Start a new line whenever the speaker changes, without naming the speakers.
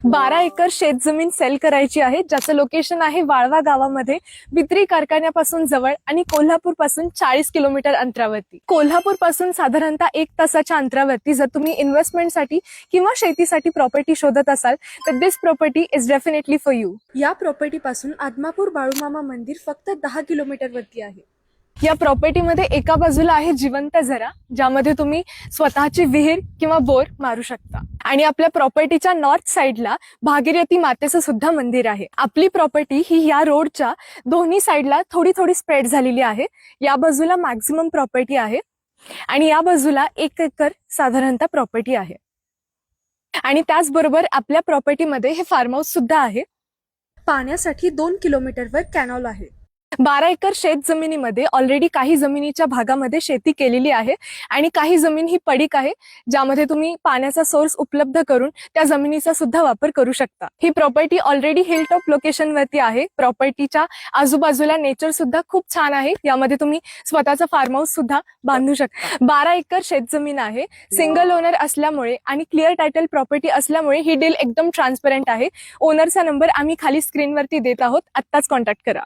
12 acre शेतजमीन sale करायची आहे, ज्याचं लोकेशन आहे वाळवा गावामध्ये, बित्री कारखान्यापासून जवळ आणि कोल्हापूर पासून 40 किलोमीटर अंतरावरती. कोल्हापूर पासून साधारणतः 1 तासाच्या अंतरावरती जर तुम्ही इन्व्हेस्टमेंटसाठी किंवा शेतीसाठी प्रॉपर्टी शोधत असाल तर this property is definitely for you. या प्रॉपर्टी पासून आदमापूर बाळूमामा मंदिर फक्त 10 किलोमीटर वरती आहे. या प्रॉपर्टीमध्ये एका बाजूला आहे जिवंत झरा, ज्यामध्ये तुम्ही स्वतःची विहीर किंवा बोर मारू शकता. आणि आपल्या प्रॉपर्टीच्या नॉर्थ साइडला भागीरथी मातेचं सुद्धा मंदिर आहे. आपली प्रॉपर्टी ही या रोडच्या दोन्ही साइडला थोडी थोडी स्प्रेड झालेली आहे. या बाजूला मॅक्झिमम प्रॉपर्टी आहे आणि या बाजूला 1 एकर साधारणतः प्रॉपर्टी आहे. आणि त्याचबरोबर आपल्या प्रॉपर्टीमध्ये हे फार्म हाऊस सुद्धा आहे. पाण्यासाठी 2 किलोमीटरवर कॅनॉल आहे. 12 एकर शेत जमिनीमध्ये ऑलरेडी काही जमिनीच्या भागामध्ये शेती केलेली आहे आणि काही जमीन ही पडीक आहे, ज्यामध्ये तुम्ही पाण्याचा सोर्स उपलब्ध करून त्या जमिनीचा सुद्धा वापर करू शकता. ही property already hill top location वरती आहे. प्रॉपर्टीच्या आजूबाजूला नेचर सुद्धा खूप छान आहे. यामध्ये तुम्ही स्वतःचा फार्म हाऊस सुद्धा बांधू शकता. 12 एकर शेत जमीन आहे. सिंगल ओनर असल्यामुळे आणि क्लिअर टायटल प्रॉपर्टी असल्यामुळे ही डील एकदम ट्रान्सपरंट आहे. ओनरचा नंबर आम्ही खाली स्क्रीनवरती देत आहोत. आत्ताच कॉन्टॅक्ट करा.